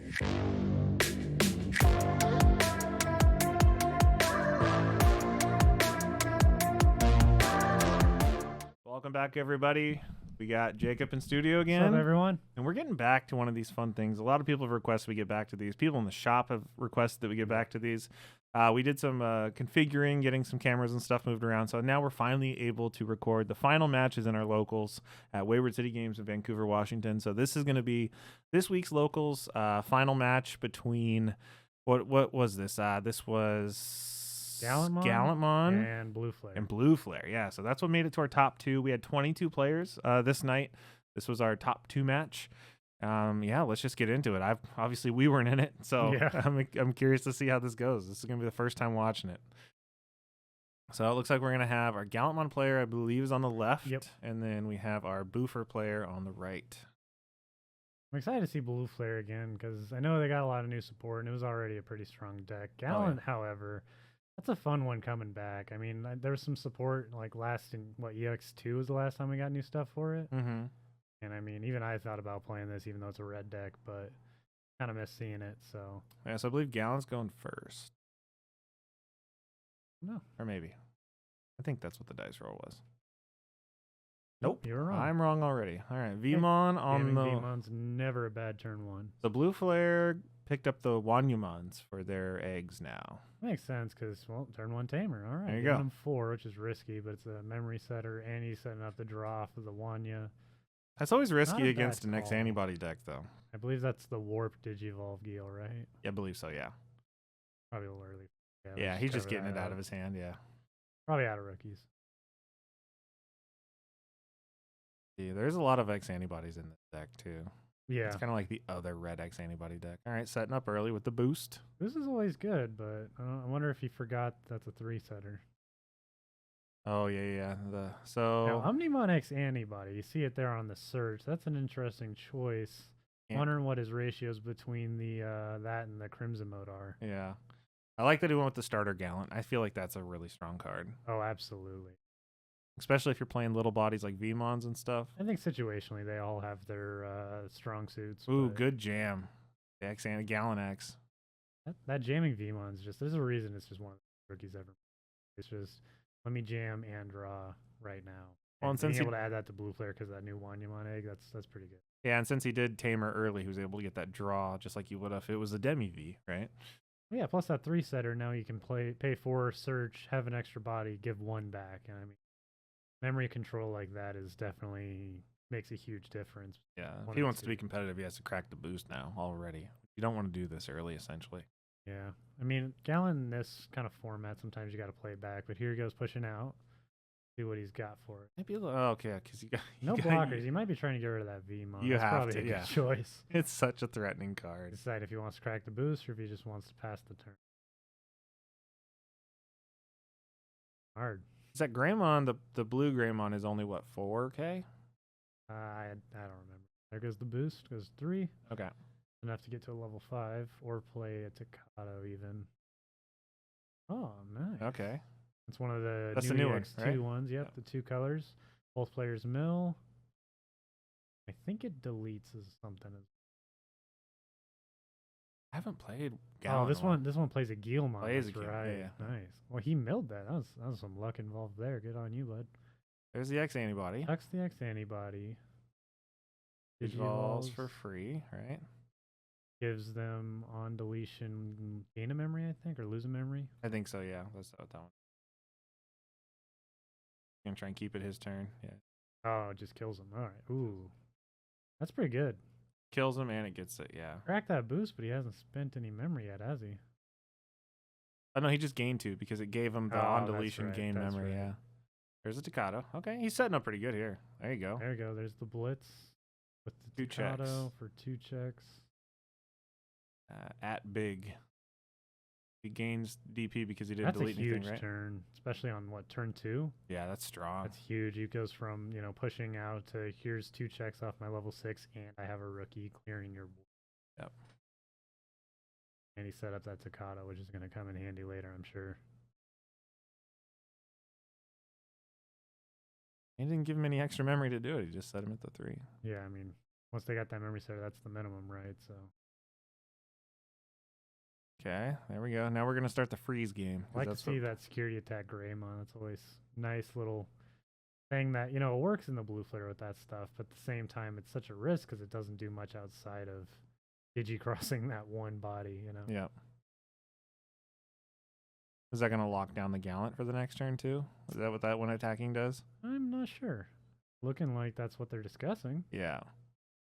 Welcome back, everybody. We got Jacob in studio again. What's up, everyone? And we're getting back to one of these fun things. A lot of people have requested we get back to these. People in the shop have requested that we get back to these. We did some configuring, getting some cameras and stuff moved around. So now we're finally able to record the final matches in our locals at Wayward City Games in Vancouver, Washington. So this is going to be this week's locals final match between what was this? This was Gallantmon and Blue Flare. Blue Flare, yeah. So that's what made it to our top two. We had 22 players this night. This was our top two match. Yeah, let's just get into it. Obviously we weren't in it, so yeah. I'm curious to see how this goes. This is gonna be the first time watching it. So it looks like we're gonna have our Gallantmon player, I believe, is on the left, yep, and then we have our Boofer player on the right. I'm excited to see Blue Flare again because I know they got a lot of new support, and it was already a pretty strong deck. Gallant, however, that's a fun one coming back. I mean, there was some support like last in EX2 was the last time we got new stuff for it. Mm-hmm. And I mean, even I thought about playing this, even though it's a red deck, but kind of miss seeing it. So yeah, so I believe Gallant's going first. No, or maybe. I think that's what the dice roll was. Nope, you're wrong. I'm wrong already. All right, Vmon on the. Vmon's never a bad turn one. The Blue Flare picked up the Wanyumons for their eggs now. Makes sense because, well, turn one tamer. All right, there you go. Him 4, which is risky, but it's a memory setter, and he's setting up the draw for the Wanya. That's always risky against an X antibody deck, though. I believe that's the Warp Digivolve Geel, right? Yeah, I believe so, yeah. Probably a little early. Yeah, he's just getting it out of his hand, yeah. Probably out of rookies. Yeah, there's a lot of X antibodies in this deck, too. Yeah. It's kind of like the other red X antibody deck. All right, setting up early with the boost. This is always good, but I wonder if he forgot that's a 3-setter. Oh, yeah. So now, Omnimon X antibody, you see it there on the search. That's an interesting choice. Yeah. Wondering what his ratios between the that and the Crimson mode are. Yeah. I like that he went with the starter Gallant. I feel like that's a really strong card. Oh, absolutely. Especially if you're playing little bodies like Vmons and stuff. I think situationally they all have their strong suits. Ooh, good jam. The X and Gallant X. That jamming Vmon's just, there's a reason it's just one of the rookies ever. It's just, let me jam and draw right now. Well, and being since able to add that to Blue Flare because that new Wanyumon egg, that's pretty good. Yeah, and since he did Tamer early, he was able to get that draw just like you would if it was a Demi V, right? Yeah, plus that 3-setter, now you can pay 4, search, have an extra body, give 1 back. And I mean, memory control like that is definitely makes a huge difference. Yeah, if he wants to be competitive, he has to crack the boost now already. You don't want to do this early, essentially. Yeah, I mean, Gallant in this kind of format, sometimes you got to play back, but here he goes pushing out. See what he's got for it. Maybe a little, okay, because you got no blockers. You might be trying to get rid of that Vmon. You That's have probably to, a good yeah. choice. It's such a threatening card. Decide if he wants to crack the boost or if he just wants to pass the turn. Hard. Is that Greymon, the blue Greymon is only what, 4K? I don't remember. There goes the boost. Goes 3. Okay. Enough to get to a level 5 or play a Tocado even. Oh, nice. Okay. It's one of the That's new the new one, EX2 right? ones. Yep, the 2 colors. Both players mill. I think it deletes as something. I haven't played Gallant. Oh, this one plays a Gallantmon. Plays a right. Yeah. Nice. Well, he milled that. That was some luck involved there. Good on you, bud. There's the X antibody. That's the X antibody. Digivolves for free, right? Gives them on deletion gain a memory, I think, or lose a memory. I think so, yeah. That's that one. Gonna try and keep it his turn. Yeah. Oh, it just kills him. All right. Ooh. That's pretty good. Kills him and it gets it, yeah. Cracked that boost, but he hasn't spent any memory yet, has he? Oh, no, he just gained 2 because it gave him the on deletion gain memory, yeah. There's a Tocado. Okay, he's setting up pretty good here. There you go. There you go. There's the Blitz with the 2 checks. for 2 checks. At big. He gains DP because he didn't delete anything, right? That's a huge turn, especially on turn 2? Yeah, that's strong. That's huge. He goes from, pushing out to here's 2 checks off my level 6 and I have a rookie clearing your board. Yep. And he set up that Tocado, which is going to come in handy later, I'm sure. He didn't give him any extra memory to do it. He just set him at the 3. Yeah, I mean, once they got that memory set, that's the minimum, right? So Okay, there we go. Now we're gonna start the freeze game. I like to see that security attack Greymon. It's always nice little thing that, it works in the blue flare with that stuff, but at the same time, it's such a risk because it doesn't do much outside of Digi-crossing that one body. Yep. Is that gonna lock down the Gallant for the next turn too? Is that what that one attacking does? I'm not sure. Looking like that's what they're discussing. Yeah.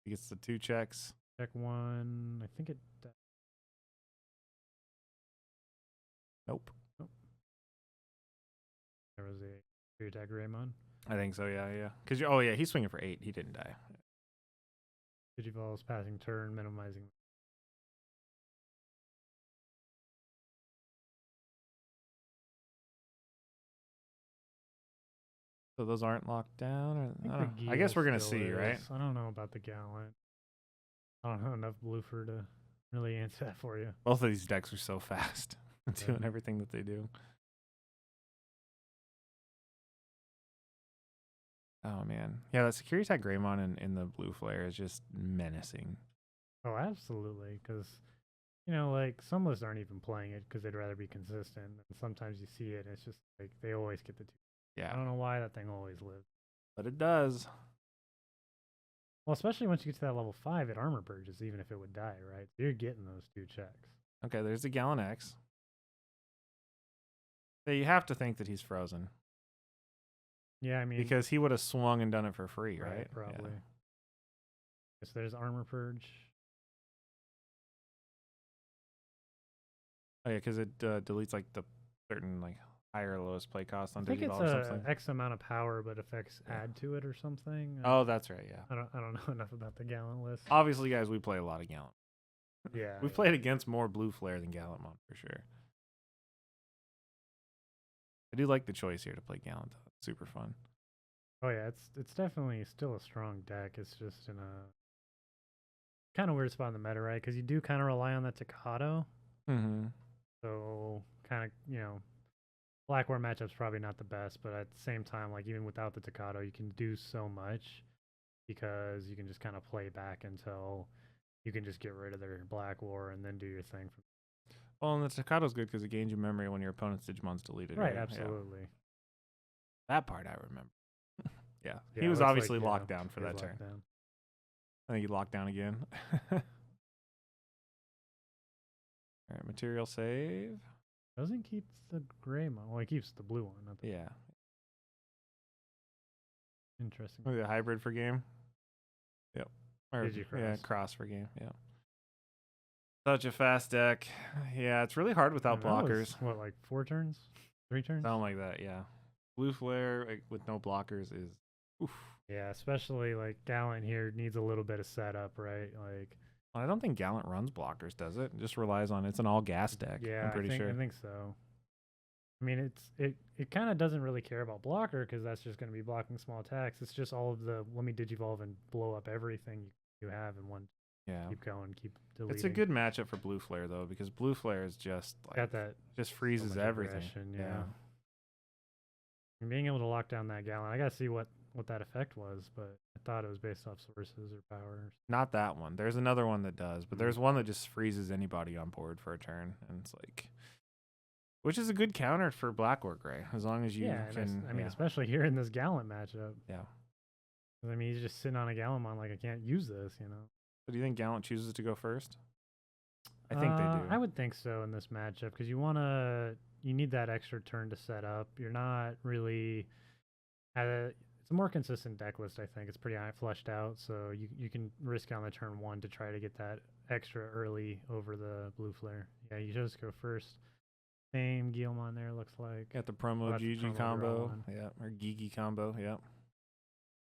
He gets the 2 checks. Check 1. I think it... Nope. There was a security attack Greymon. I think so, yeah. Because, oh yeah, he's swinging for 8. He didn't die. Digivolve's passing turn, minimizing. So those aren't locked down? Or, I guess we're going to see, right? I don't know about the Gallant. I don't know enough Bloofer to really answer that for you. Both of these decks are so fast, doing everything that they do. Oh, man. Yeah, that security attack Greymon in the blue flare is just menacing. Oh, absolutely. Because, like, some lists aren't even playing it because they'd rather be consistent. And sometimes you see it, and it's just like they always get the 2. Yeah. I don't know why that thing always lives. But it does. Well, especially once you get to that level 5, it armor purges, even if it would die, right? So you're getting those 2 checks. Okay, there's the Gallant X. So you have to think that he's frozen. Yeah, I mean... Because he would have swung and done it for free, right? Probably. Yeah. So there's armor purge. Oh, yeah, because it deletes, like, the certain, like, higher or lowest play cost on Digivolve. I think or it's something. X amount of power, but effects add to it or something. Oh, that's right, yeah. I don't know enough about the Gallant list. Obviously, guys, we play a lot of Gallant. Yeah. We've played against more blue flare than Gallantmon, for sure. I do like the choice here to play Gallant. It's super fun. Oh, yeah, it's definitely still a strong deck. It's just in a kind of weird spot in the meta, right? Because you do kind of rely on that Tocado. Mm-hmm. So, kind of, Blackware matchup's probably not the best, but at the same time, like, even without the Tocado, you can do so much because you can just kind of play back until you can just get rid of their Black War and then do your thing. Well, and the Tocado's good because it gains you memory when your opponent's Digimon's deleted. Right, absolutely. Yeah. That part I remember. Yeah, he was obviously locked down for that turn. I think he locked down again. All right, material save. Doesn't keep the Greymon. Well, he keeps the blue one. Not the yeah. Interesting. The hybrid for game. Yep. Or, Digi-cross. Yeah, cross for game. Yeah. Such a fast deck. Yeah, it's really hard without blockers. What, like 4 turns? 3 turns? Something like that, yeah. Blue flare like, with no blockers is oof. Yeah, especially like Gallant here needs a little bit of setup, right? Like, I don't think Gallant runs blockers, does it? It just relies on it's an all gas deck. Yeah, I'm pretty sure. I think so. I mean, it kind of doesn't really care about blocker because that's just going to be blocking small attacks. It's just all of the let me digivolve and blow up everything you have in one. Yeah. Keep going, keep deleting. It's a good matchup for blue flare though because blue flare is just like got that just freezes so everything. Yeah. And being able to lock down that Gallant, I got to see what that effect was, but I thought it was based off sources or power. Not that one. There's another one that does, but there's one that just freezes anybody on board for a turn, and it's like, which is a good counter for Blackwork Gray, as long as you can. I mean, especially here in this Gallant matchup. Yeah. I mean, he's just sitting on a Gallantmon like I can't use this, So do you think Gallant chooses to go first? I think they do. I would think so in this matchup because you need that extra turn to set up. You're not really it's a more consistent deck list, I think. It's pretty fleshed out, so you can risk on the turn 1 to try to get that extra early over the blue flare. Yeah, you just go first. Same Gallantmon there, looks like. Got the promo GG combo. Yeah, or Gigi combo, yeah.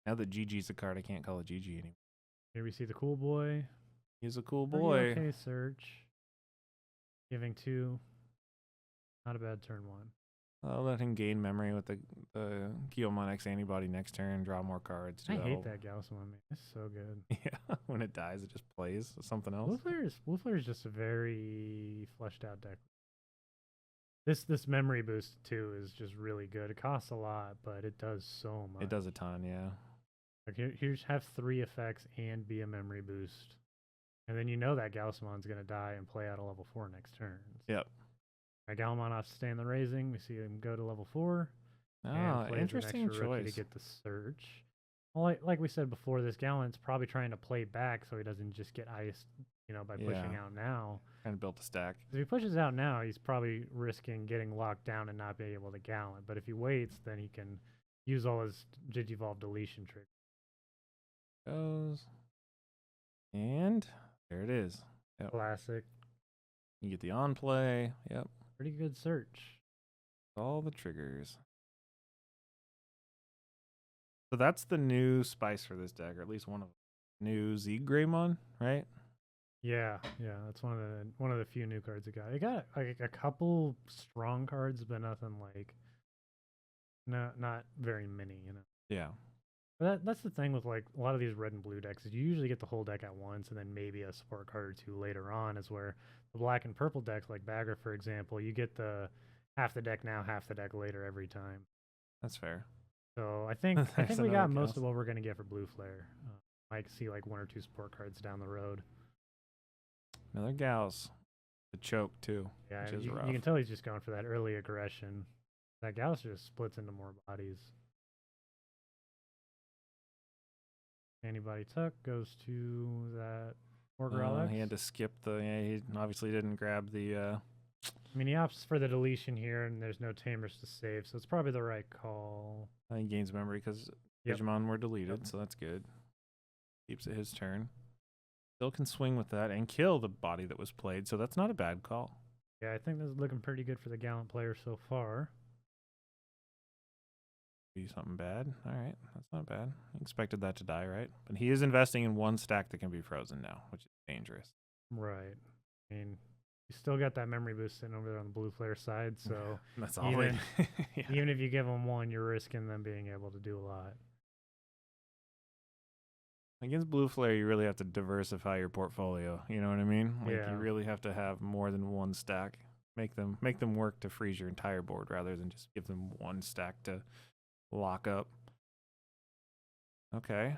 Now that GG's a card, I can't call it GG anymore. Here we see the cool boy. He's a cool boy. Okay, search. Giving 2. Not a bad turn 1. I'll let him gain memory with the Gallantmon X antibody next turn, draw more cards. I hate that Gallantmon, man. It's so good. Yeah, when it dies, it just plays something else. Blue flare is just a very fleshed out deck. This memory boost too is just really good. It costs a lot, but it does so much. It does a ton, yeah. Like here's have 3 effects and be a memory boost. And then you know that Gallantmon's going to die and play out a level 4 next turn. Yep. Gallantmon off to stay in the raising. We see him go to level 4. Ah, And plays an interesting extra rookie to choice. get the search. Well, like we said before, this Gallant's probably trying to play back so he doesn't just get iced, by pushing out now. Trying to build a stack. If he pushes out now, he's probably risking getting locked down and not being able to Gallant. But if he waits, then he can use all his Digivolve deletion tricks. Goes. And there it is. Yep. Classic. You get the on play. Yep. Pretty good search. All the triggers. So that's the new spice for this deck, or at least one of them. New Greymon, right? Yeah, that's one of the few new cards it got. It got like a couple strong cards, but nothing like not very many, Yeah. But that's the thing with like a lot of these red and blue decks is you usually get the whole deck at once, and then maybe a support card or two later on. Is where the black and purple decks, like Bagger for example, you get the half the deck now, half the deck later every time. That's fair. So I think we got most of what we're gonna get for Blue Flare. Might see like one or two support cards down the road. Another Gauss. The choke too. Yeah, which is you rough. can tell he's just going for that early aggression. That Gauss just splits into more bodies. Antibody Tuck goes to that Morgul. He had to skip he obviously didn't grab the. I mean, he opts for the deletion here, and there's no tamers to save, so it's probably the right call. He gains memory because Digimon were deleted, so that's good. Keeps it his turn. Still can swing with that and kill the body that was played, so that's not a bad call. Yeah, I think this is looking pretty good for the Gallant player so far. Be something bad. All right, that's not bad. I expected that to die, right? But he is investing in one stack that can be frozen now, which is dangerous. Right. I mean, you still got that memory boost sitting over there on the blue flare side, so that's all. Even if you give them one, you're risking them being able to do a lot. Against blue flare, you really have to diversify your portfolio. You know what I mean? Like you really have to have more than one stack. Make them work to freeze your entire board rather than just give them one stack to lock up. Okay.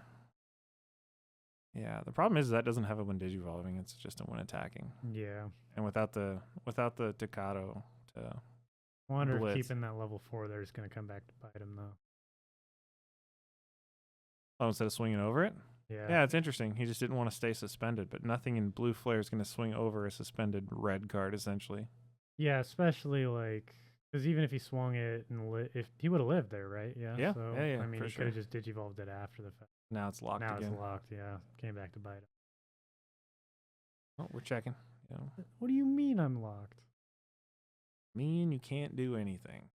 Yeah, the problem is that doesn't have it when digivolving. It's just a when attacking. Yeah. And without the Tocado to I wonder blitz. if keeping that level 4 there is going to come back to bite him though. Oh, instead of swinging over it? Yeah, it's interesting. He just didn't want to stay suspended, but nothing in blue flare is going to swing over a suspended red card, essentially. Yeah, especially like because even if he swung it and if he would have lived there, right? Yeah. So yeah. I mean, he sure. could have just digivolved it after the fact. Now it's locked again. Now it's locked. Yeah, came back to bite him. Oh, we're checking. Yeah. What do you mean I'm locked? Mean you can't do anything.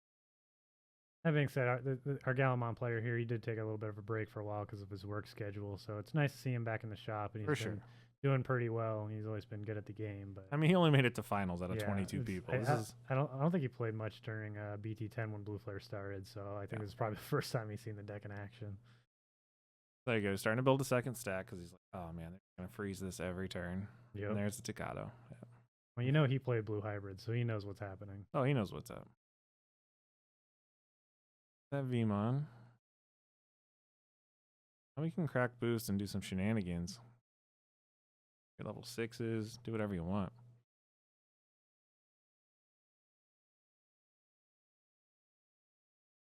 That being said, our Gallantmon player here, he did take a little bit of a break for a while because of his work schedule. So it's nice to see him back in the shop, and he's been doing pretty well. He's always been good at the game. But I mean, he only made it to finals out of 22 people. I don't think he played much during BT10 when Blue Flare started. So I think this is probably the first time he's seen the deck in action. There you go. Starting to build a second stack because he's like, oh man, they're gonna freeze this every turn. Yep. And there's the Tocado. Yeah. Well, he played Blue Hybrid, so he knows what's happening. Oh, he knows what's up. That Vmon. Now we can crack boost and do some shenanigans. Get level 6s, do whatever you want.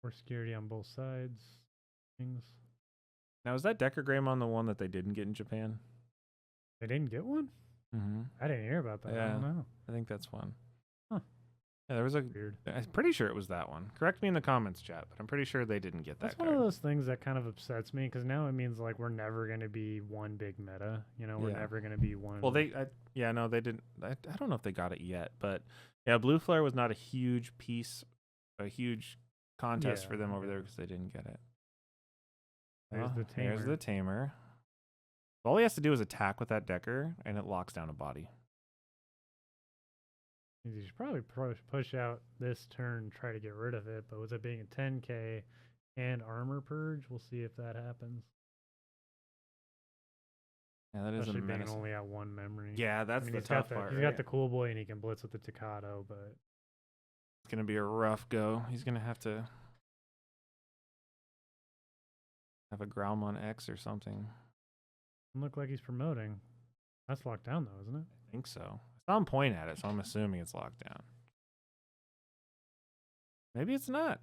More security on both sides. Things. Now, is that Decker Greymon the one that they didn't get in Japan? They didn't get one? Mm-hmm. I didn't hear about that. Yeah, I don't know. I think that's one. Huh. Yeah, there was a Weird. I'm pretty sure it was that one. Correct me in the comments, chat, but I'm pretty sure they didn't get that That's one of those things that kind of upsets me because now it means like we're never going to be one big meta. We're never going to be one. Well, they didn't. I don't know if they got it yet, but yeah, Blue Flare was not a huge contest for them over there because they didn't get it. There's the tamer. All he has to do is attack with that Decker, and it locks down a body. You should probably push out this turn, try to get rid of it, but with it being a 10k and armor purge, we'll see if that happens. Yeah, that is especially a menace. being only at one memory. Yeah, that's the tough part. He's got the cool boy, and he can blitz with the Tocado, but it's gonna be a rough go. He's gonna have to have a Growlmon X or something. doesn't look like he's promoting. That's locked down though, isn't it? I think so. I saw him point at it, so I'm assuming it's locked down. Maybe it's not.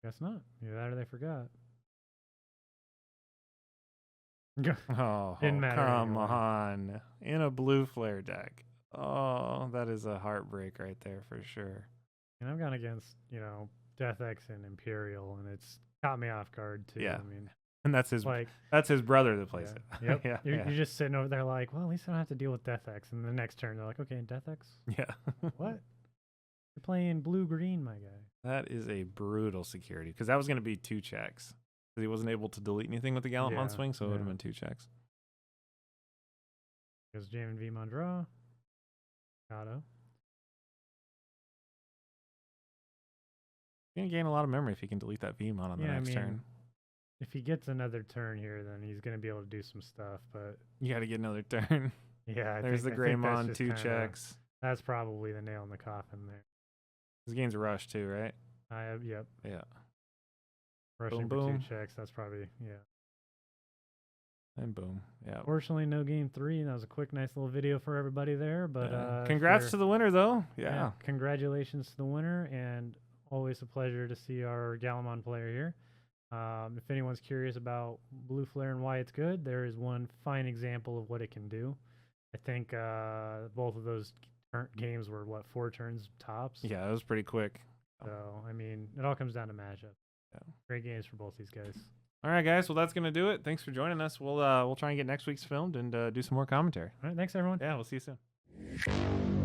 Guess not. Either that or they forgot. Oh, Didn't matter come anyway. on. In a blue flare deck. Oh, that is a heartbreak right there for sure. And I've gone against, Death X and Imperial, and it's caught me off guard too. Yeah. I mean, And that's his brother that plays it. Yep. Yeah. You're just sitting over there like, well, at least I don't have to deal with Death X. And the next turn, they're like, okay, Death X? Yeah. What? You're playing blue-green, my guy. That is a brutal security because that was going to be 2 checks. Because he wasn't able to delete anything with the Gallantmon swing, so it would have been 2 checks. Goes Jam and Vmon draw. Auto. He's going to gain a lot of memory if he can delete that Vmon on the next turn. If he gets another turn here, then he's going to be able to do some stuff, but... You got to get another turn. Yeah, There's the Greymon, 2 checks. That's probably the nail in the coffin there. His game's a rush too, right? Yep. Yeah. Rushing boom, for 2 checks, that's probably, And boom. Yeah. Fortunately, no game 3. That was a quick, nice little video for everybody there. But congrats to the winner, though. Yeah. Congratulations to the winner, and always a pleasure to see our Gallantmon player here. If anyone's curious about Blue Flare and why it's good, there is one fine example of what it can do. I think both of those games were, 4 turns tops? Yeah, it was pretty quick. So, I mean, it all comes down to matchup. Yeah. Great games for both these guys. All right, guys. Well, that's going to do it. Thanks for joining us. We'll try and get next week's filmed and do some more commentary. All right, thanks, everyone. Yeah, we'll see you soon.